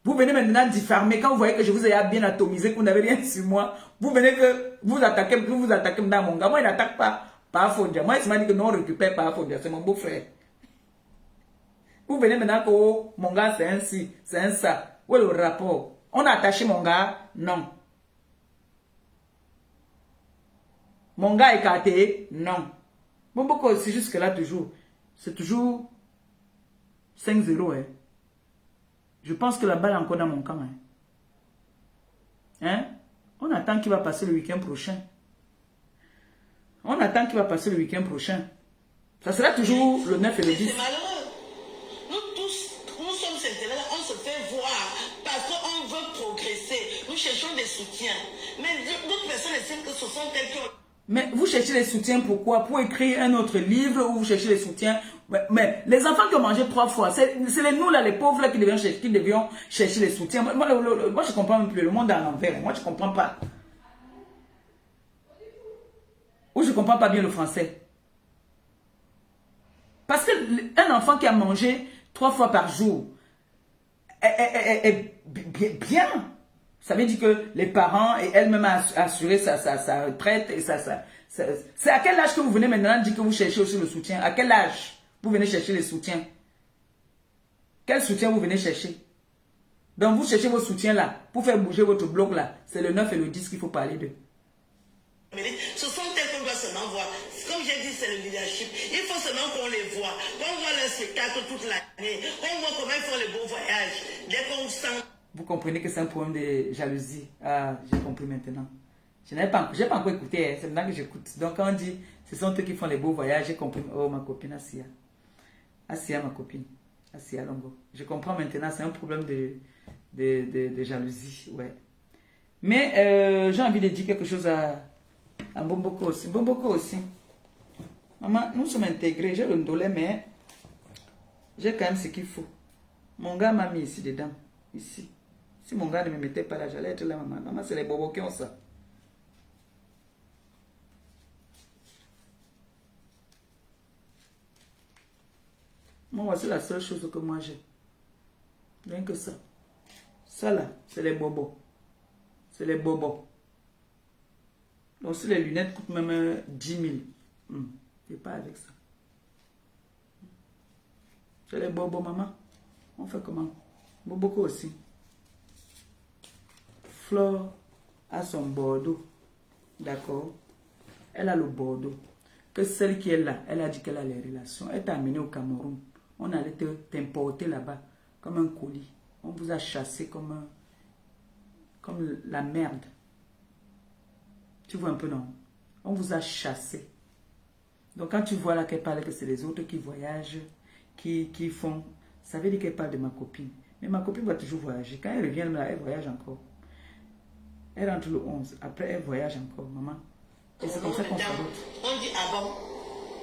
Vous venez maintenant diffamer quand vous voyez que je vous ai bien atomisé, que vous n'avez rien sur moi. Vous venez que vous attaquez dans mon gars. Moi, il n'attaque pas par Fondia. Moi, il m'a dit que non, on récupère par Fondia. C'est mon beau-frère. Vous venez maintenant que oh, mon gars, c'est un ci, c'est un ça. Où est le rapport? On a attaché mon gars? Non. Mon gars écarté? Non. Bon, beaucoup, c'est jusque là toujours. C'est toujours 5-0, hein. Je pense que la balle est encore dans mon camp. Hein? On attend qu'il va passer le week-end prochain. On attend qu'il va passer le week-end prochain. Ça sera toujours le 9 et le 10. C'est malheureux. Nous tous, nous sommes intéressés, on se fait voir parce qu'on veut progresser. Nous cherchons des soutiens. Mais d'autres personnes estiment que ce sont elles qui ont... Mais vous cherchez les soutiens pourquoi? Pour écrire un autre livre ou vous cherchez les soutiens? Mais les enfants qui ont mangé 3 fois, c'est nous là, les pauvres là, qui devions chercher les soutiens. Moi je comprends même plus. Le monde est à l'envers. Moi je comprends pas. Ou je comprends pas bien le français. Parce qu'un enfant qui a mangé 3 fois par jour est bien. Ça veut dire que les parents et elle-même a assuré sa retraite. Et c'est à quel âge que vous venez maintenant dire que vous cherchez aussi le soutien? À quel âge vous venez chercher les soutiens? Quel soutien vous venez chercher? Donc vous cherchez vos soutiens là, pour faire bouger votre bloc là. C'est le 9 et le 10 qu'il faut parler d'eux. Ce sont elles qu'on doit seulement voir. Comme j'ai dit, c'est le leadership. Il faut seulement qu'on les voit. Qu'on voit leur spectacle toute l'année. Qu'on voit comment ils font les beaux voyages. Dès qu'on sent... Vous comprenez que c'est un problème de jalousie. Ah, j'ai compris maintenant. Je n'ai pas encore écouté, hein. C'est maintenant que j'écoute. Donc quand on dit, ce sont eux qui font les beaux voyages, j'ai compris. Oh, ma copine Asia. Asia, ma copine. Asia Longo. Je comprends maintenant, c'est un problème de jalousie. Ouais. Mais j'ai envie de dire quelque chose à Bomboko aussi. Bomboko aussi. Maman, nous sommes intégrés. J'ai le ndolé, mais j'ai quand même ce qu'il faut. Mon gars m'a mis ici dedans. Ici. Si mon gars ne me mettait pas là, j'allais être là, maman. Maman, c'est les bobos qui ont ça. Moi, voici la seule chose que moi j'ai. Rien que ça. Ça là, c'est les bobos. C'est les bobos. Donc si les lunettes coûtent même 10 000, c'est pas avec ça. C'est les bobos, maman. On fait comment? Boboko aussi. Flore a son bordeaux. D'accord? Elle a le bordeaux. Que celle qui est là, elle a dit qu'elle a les relations. Elle t'a amené au Cameroun. On allait t'importer là-bas comme un colis. On vous a chassé comme la merde. Tu vois un peu, non? On vous a chassé. Donc quand tu vois là qu'elle parle que c'est les autres qui voyagent, qui font, ça veut dire qu'elle parle de ma copine. Mais ma copine va toujours voyager. Quand elle revient là, elle voyage encore. Elle rentre le 11. Après, elle voyage encore, maman. Et c'est comme ça qu'on fait d'autres. On dit, ah bon,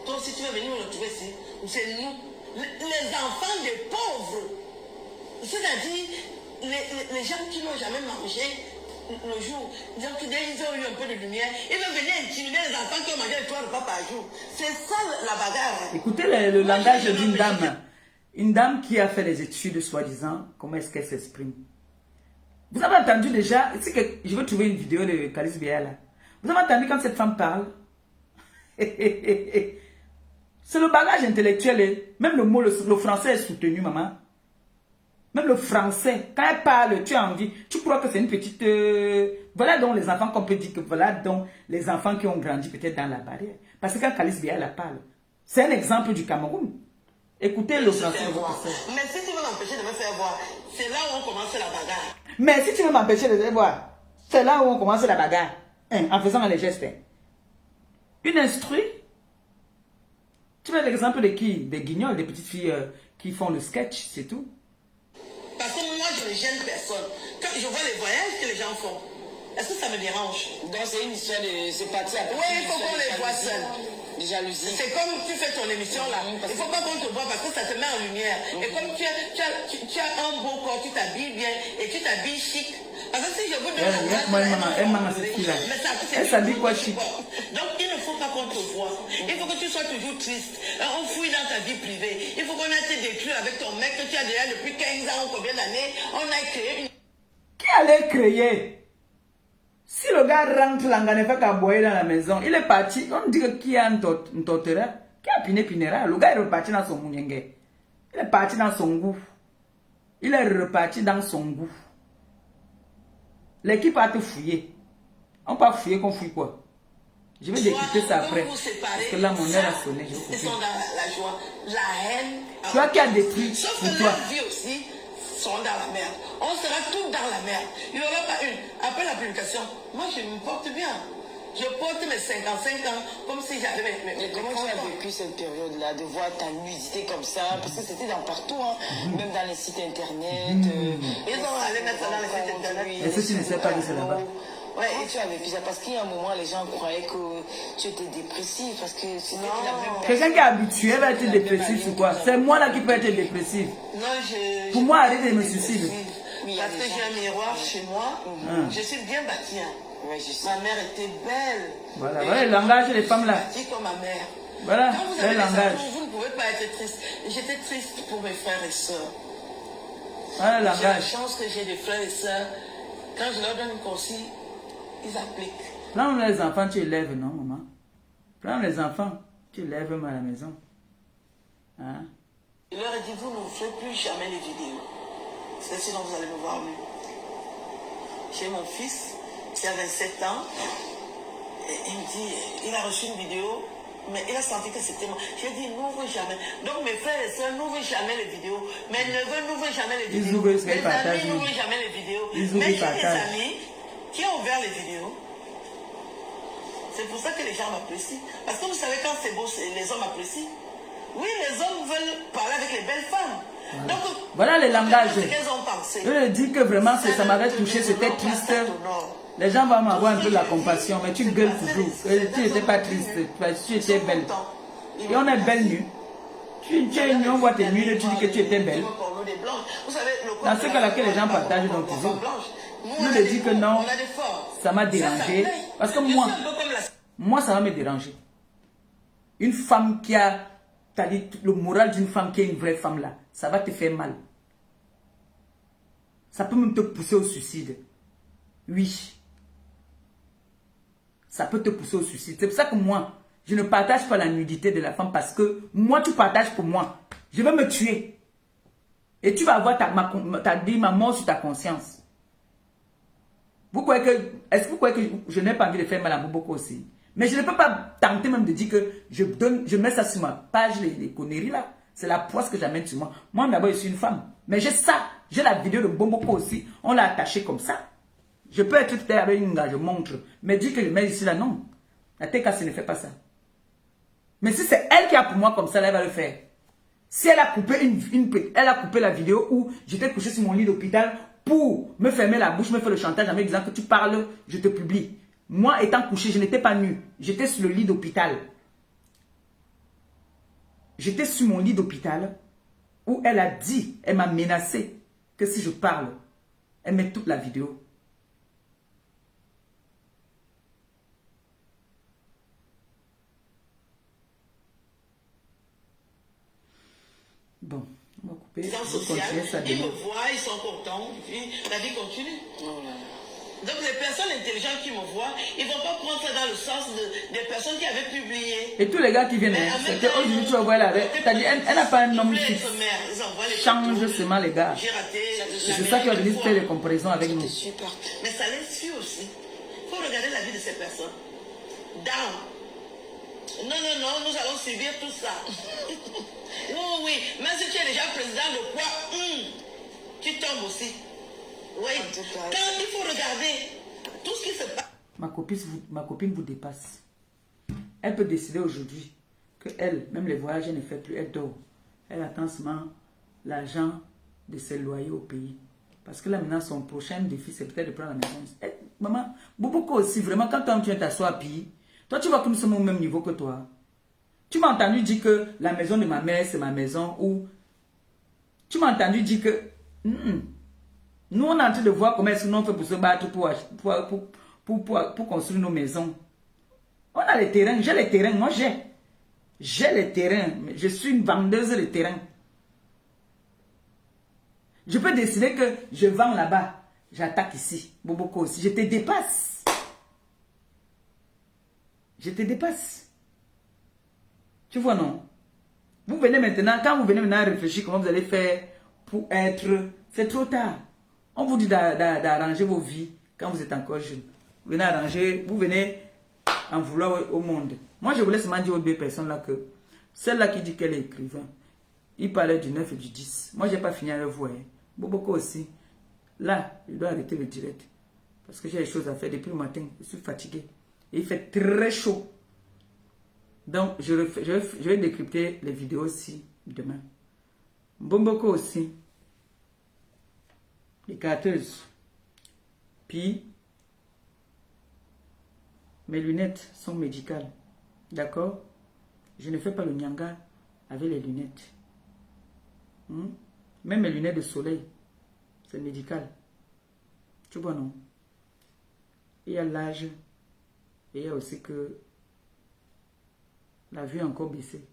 toi si tu veux venir nous retrouver ici, c'est nous, les enfants des pauvres. C'est-à-dire, les gens qui n'ont jamais mangé le jour, donc ils ont eu un peu de lumière, ils veulent venir intimider les enfants qui ont mangé 3 repas par jour. C'est ça la bagarre. Écoutez le langage d'une dame. Une dame qui a fait des études, soi-disant, comment est-ce qu'elle s'exprime. Vous avez entendu déjà, je vais trouver une vidéo de Calice Biya là. Vous avez entendu quand cette femme parle? C'est le bagage intellectuel. Même le mot, le français est soutenu, maman. Même le français, quand elle parle, tu as envie, tu crois que c'est une petite... Voilà donc les enfants qu'on peut dire que voilà donc les enfants qui ont grandi peut-être dans la barrière. Parce que quand Calice Biya elle parle, C'est un exemple du Cameroun. Écoutez le français de votre sœur. Mais si tu veux m'empêcher de me faire voir, c'est là où on commence la bagarre. Mais si tu veux m'empêcher de te voir, c'est là où on commence la bagarre. Hein, en faisant les gestes. Une instruit. Tu veux l'exemple de qui? Des guignols, des petites filles qui font le sketch, c'est tout. Parce que moi, je ne gêne personne. Quand je vois les voyages que les gens font, est-ce que ça me dérange? Donc c'est une histoire de... C'est parti après. Oui, il faut qu'on les voit seuls. De jalousie. C'est comme tu fais ton émission là. Il ne faut pas qu'on te voit parce que ça te met en lumière. Et comme tu as un beau corps, tu t'habilles bien et tu t'habilles chic. Parce que si je vous donne elle s'habille quoi chic? Donc il ne faut pas qu'on te voit. Il faut que tu sois toujours triste. On fouille dans ta vie privée. Il faut qu'on aille te détruire avec ton mec que tu as déjà depuis 15 ans ou combien d'années. On a créé une... Qui allait créer? Si le gars rentre là, ne fait qu'à boire dans la maison, il est parti. On dit que qui a un totera, qui a pinera. Le gars est reparti dans son mouniengue. Il est parti dans son goût. Il est reparti dans son goût. L'équipe a te fouillé. On peut fouiller qu'on fouille quoi? Je vais décrypter ça après. Parce que là, mon heure a sonné. Ils sont dans la joie, la haine. Toi qui as détruit sauf pour que toi. leur vie aussi sont dans la merde. On sera tous dans la merde. Il n'y aura pas une. Après la publication, moi je me porte bien. Je porte mes 55 ans comme si j'avais mes comment tu as vécu cette période-là, de voir ta nudité comme ça? Parce que c'était dans partout, hein, même dans les sites internet. Ils ont allé mettre ça dans les sites internet. Et ceux qui ne savent pas que c'est là-bas. Ouais, et tu as vécu ça parce qu'il y a un moment, les gens croyaient que tu étais dépressif parce que c'était la même personne. Quelqu'un qui est habitué va être dépressif ou quoi? C'est moi là qui peux être dépressif. Non, pour moi, arrêtez de me suicider. Parce que j'ai un miroir chez moi. Je suis bien bâtie. Ouais, je sais. Ma mère était belle. Voilà, voilà le langage des femmes là. Bâtie comme ma mère. Voilà, quand vous c'est avez le des langage. enfants, vous ne pouvez pas être triste. J'étais triste pour mes frères et sœurs. Voilà le J'ai la langage. chance que j'ai des frères et sœurs. Quand je leur donne une consigne, ils appliquent. Prends les enfants, tu élèves, non, maman? Prends les enfants, tu élèves à la maison. Hein? Je leur ai dit, vous ne ferez plus jamais les vidéos. C'est sinon vous allez me voir mieux. J'ai mon fils qui a 27 ans. Et il me dit, il a reçu une vidéo, mais il a senti que c'était moi. J'ai dit, n'ouvre jamais. Donc mes frères et soeurs n'ouvrent jamais les vidéos. Mes neveux n'ouvrent jamais les vidéos. Ils ouvrent ce qu'ils mes partagent. amis n'ouvrent jamais les vidéos. Ils ouvrent, Mais ils j'ai des partagent. amis qui ont ouvert les vidéos. C'est pour ça que les gens m'apprécient. Parce que vous savez, quand c'est beau, les hommes apprécient. Oui, les hommes veulent parler avec les belles femmes. Voilà. Donc, voilà les langages. ce qu'elles ont pensé. Je dis que vraiment, ça m'avait touché, c'était triste. Les gens vont m'avoir un peu de la compassion, mais tu gueules toujours. Tu n'étais pas triste, tu étais belle. Et on est belle nue. Tu es nue, on voit tes nues, tu dis que tu étais belle. Dans ce cas-là, que les gens partagent donc toujours. Je leur dis que non, ça m'a dérangé. Parce que moi, ça va me déranger. Une femme qui a, t'as dit, le moral d'une femme qui est une vraie femme là, ça va te faire mal. Ça peut même te pousser au suicide. Oui. Ça peut te pousser au suicide. C'est pour ça que moi, je ne partage pas la nudité de la femme parce que moi, tu partages pour moi. Je vais me tuer. Et tu vas avoir ma mort sur ta conscience. Vous croyez que, est-ce que vous croyez que je n'ai pas envie de faire mal à Moboko aussi? Mais je ne peux pas tenter même de dire que je mets ça sur ma page, les conneries là. C'est la poisse que j'amène sur moi. Moi d'abord, je suis une femme. Mais j'ai ça. J'ai la vidéo de Bomboko aussi. On l'a attaché comme ça. Je peux être tout avec une gars, je montre. Mais dire que je mets ici là, non. La TKC ne fait pas ça. Mais si c'est elle qui a pour moi comme ça, elle va le faire. Si elle a coupé elle a coupé la vidéo où j'étais couché sur mon lit d'hôpital pour me fermer la bouche, me faire le chantage en me disant que tu parles, je te publie. Moi, étant couché, je n'étais pas nu. J'étais sur le lit d'hôpital. J'étais sur mon lit d'hôpital où elle a dit, elle m'a menacé que si je parle, elle met toute la vidéo. Bon, on va couper. Ils me voient, ils sont contents, puis la vie continue. Donc les personnes intelligentes qui me voient, ils ne vont pas prendre ça dans le sens des personnes qui avaient publié. Et tous les gars qui viennent, c'était aujourd'hui tu vas voir là, elle n'a pas un homme fixe. Change seulement les gars. C'est ça qui organise les comparaisons avec nous. Mais ça les suit aussi. Il faut regarder la vie de ces personnes. Down. Non, non, non, nous allons subir tout ça. Oui, oui, oui. Mais si tu es déjà président de quoi, tu tombes aussi. Oui. Quand il faut regarder tout ce qui se passe. Ma copine vous dépasse. Elle peut décider aujourd'hui que elle, même les voyages, elle ne fait plus, elle dort. Elle attend seulement l'argent de ses loyers au pays. Parce que là maintenant, son prochain défi, c'est peut-être de prendre la maison. Maman, Boboko aussi, vraiment, quand tu viens t'asseoir à pays, toi tu vois que nous sommes au même niveau que toi. Tu m'as entendu dire que la maison de ma mère, c'est ma maison, ou tu m'as entendu dire que nous, on est en train de voir comment est-ce que nous on fait pour se battre pour construire nos maisons. On a les terrains, j'ai les terrains, moi j'ai les terrains, je suis une vendeuse de terrain. Je peux décider que je vends là-bas, j'attaque ici, Boboko aussi, je te dépasse. Je te dépasse. Tu vois, non? Vous venez maintenant, quand vous venez maintenant réfléchir comment vous allez faire pour être... C'est trop tard. On vous dit d'arranger vos vies quand vous êtes encore jeune. Vous venez arranger, vous venez en vouloir au monde. Moi, je voulais seulement dire aux deux personnes là que celle-là qui dit qu'elle est écrivain, il parlait du 9 et du 10. Moi, je n'ai pas fini à le voir. Boboko aussi. Là, il doit arrêter le direct. Parce que j'ai des choses à faire depuis le matin. Je suis fatigué. Et il fait très chaud. Donc, je vais décrypter les vidéos aussi demain. Boboko aussi. Les carteuses. Puis, mes lunettes sont médicales. D'accord? Je ne fais pas le nyanga avec les lunettes. Même mes lunettes de soleil, c'est médical. Tu vois, non? Il y a l'âge. Et il y a aussi que la vue a encore baissé.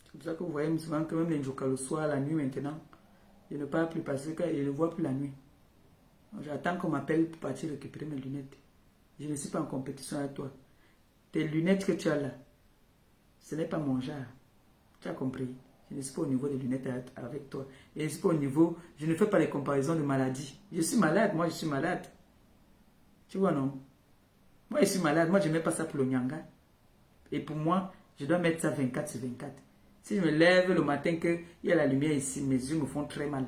C'est pour ça que vous voyez souvent que même les jours le soir, la nuit maintenant, je ne parle plus parce que je ne vois plus la nuit. J'attends qu'on m'appelle pour partir récupérer mes lunettes. Je ne suis pas en compétition avec toi. Tes lunettes que tu as là, ce n'est pas mon genre. Tu as compris? Je ne suis pas au niveau des lunettes avec toi. Et je ne suis pas au niveau... Je ne fais pas les comparaisons de maladies. Je suis malade, moi je suis malade. Tu vois, non? Moi je suis malade, moi je ne mets pas ça pour le nyanga. Et pour moi, je dois mettre ça 24 sur 24. Si je me lève le matin qu'il y a la lumière ici, mes yeux me font très mal.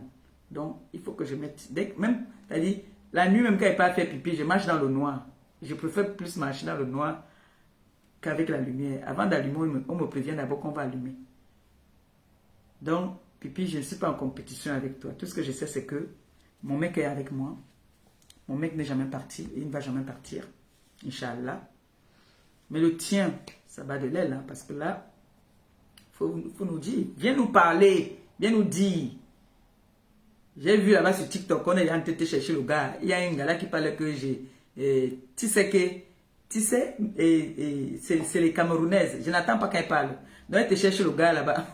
Donc, il faut que je mette... Même, c'est-à-dire, la nuit, même quand il n'y a pas à faire pipi, je marche dans le noir. Je préfère plus marcher dans le noir qu'avec la lumière. Avant d'allumer, on me prévient d'abord qu'on va allumer. Donc, pipi, je ne suis pas en compétition avec toi. Tout ce que je sais, c'est que mon mec est avec moi. Mon mec n'est jamais parti et il ne va jamais partir. Inch'Allah. Mais le tien, ça bat de l'aile, hein, parce que là, il faut nous dire. Viens nous parler, viens nous dire. J'ai vu là-bas sur TikTok, on est en train de chercher le gars. Il y a un gars là qui parle que j'ai... tu sais, c'est les Camerounaises. Je n'attends pas qu'il parle. Donc, il te cherche le gars là-bas.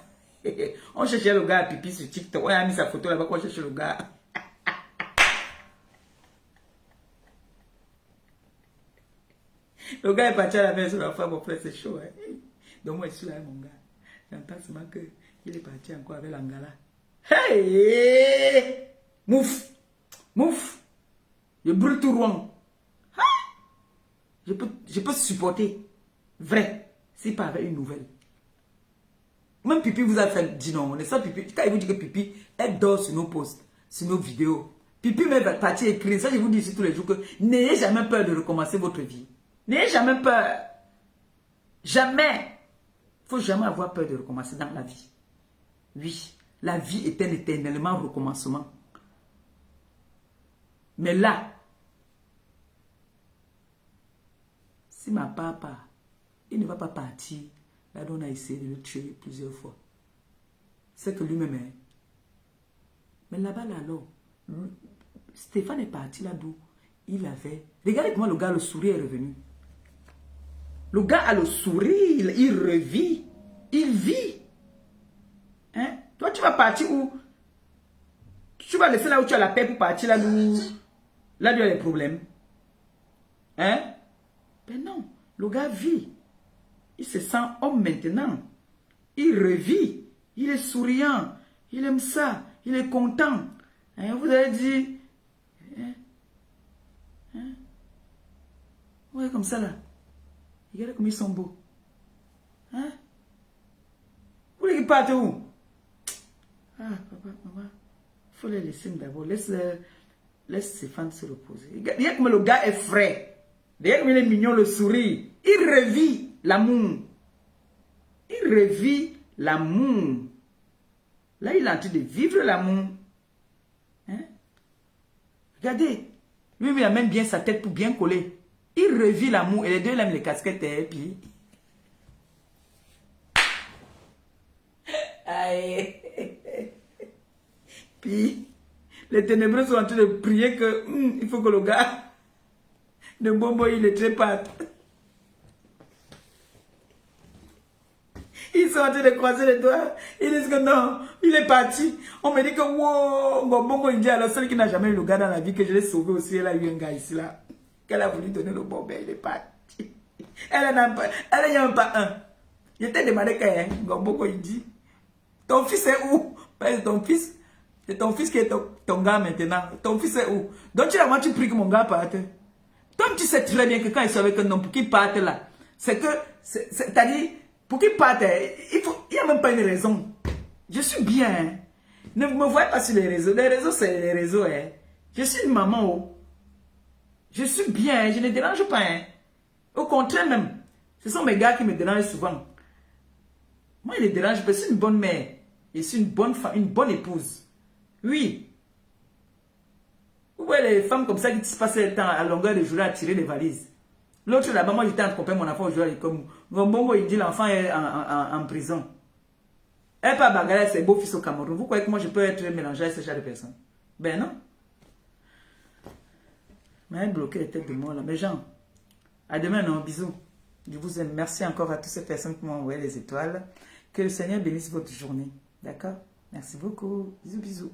On cherchait le gars à pipi sur TikTok. On a mis sa photo là-bas qu'on cherche le gars. Le gars est parti à la maison, la femme, mon frère, c'est chaud. Hein? Donc, moi, je suis là, mon gars. J'entends seulement qu'il est parti encore avec l'Angala. Hey! Mouf! Mouf! Je brûle tout rond. Je peux supporter. Vrai. Si pas avec une nouvelle. Même Pipi vous a fait dire non. Pipi, quand il vous dit que Pipi, elle dort sur nos posts, sur nos vidéos. Pipi même va partir écrire. Ça, je vous dis ici tous les jours que n'ayez jamais peur de recommencer votre vie. N'ayez jamais peur. Jamais. Il ne faut jamais avoir peur de recommencer dans la vie. Oui. La vie est un éternellement recommencement. Mais là, si ma papa, il ne va pas partir, là on a essayé de le tuer plusieurs fois. C'est que lui-même est. Mais là-bas, là, alors, Stéphane est parti là d'où il avait... Regardez comment le gars, le sourire est revenu. Le gars a le sourire, il revit, il vit. Hein? Toi, tu vas partir où? Tu vas laisser là où tu as la paix pour partir là où il y a les problèmes. Hein? Ben non, le gars vit. Il se sent homme maintenant. Il revit. Il est souriant. Il aime ça. Il est content. Hein? Vous avez dit... Hein? Hein? Ouais, comme ça là. Regardez comme ils sont beaux. partent où? Ah, papa, maman, il faut les laisser d'abord. Laisse Stéphane se reposer. Regarde comme le gars est frais. Regarde comme il est mignon, le sourire. Il revit l'amour. Il revit l'amour. Là, il est en train de vivre l'amour. Hein? Regardez. Lui, il a même bien sa tête pour bien coller. Il revit l'amour. Et les deux, ils aiment les casquettes. Et puis... Aïe. Puis, les ténébreux sont en train de prier que il faut que le gars de Bombo, il est très pâte. Ils sont en train de croiser les doigts. Ils disent que non, il est parti. On me dit que wow, Bongo India, alors celui qui n'a jamais eu le gars dans la vie, que je l'ai sauvé aussi, elle a eu un gars ici là. Qu'elle a voulu donner le bon, ben il est parti. Elle n'en a pas un. Je t'ai demandé qu'elle Bongo India. Ton fils est où? Ben, ton fils, c'est ton fils qui est ton gars maintenant. Ton fils est où? Donc tu pries que mon gars parte. Toi, tu sais très bien que quand il est avec un homme, pour qu'il parte là, c'est que, c'est-à-dire, pour qu'il parte, il n'y a même pas une raison. Je suis bien. Hein. Ne me voyez pas sur les réseaux. Les réseaux, c'est les réseaux. Hein. Je suis une maman. Oh. Je suis bien. Je ne dérange pas. Hein. Au contraire même. Ce sont mes gars qui me dérangent souvent. Moi, ils ne dérangent pas. Je suis une bonne mère. Je suis une bonne femme, une bonne épouse. Oui. Vous voyez les femmes comme ça qui se passent le temps à longueur de journée à tirer les valises. L'autre là-bas, moi j'étais en train de mon enfant aujourd'hui, comme Ngombongo, il dit l'enfant est en prison. Elle pas bagarre ses beaux-fils au Cameroun. Vous croyez que moi je peux être mélangé avec ce genre de personnes? Ben non. Mais elle bloquait les têtes de moi là. Mais Jean, à demain, non, bisous. Je vous aime. Merci encore à toutes ces personnes qui m'ont envoyé les étoiles. Que le Seigneur bénisse votre journée. D'accord? Merci beaucoup. Bisous, bisous.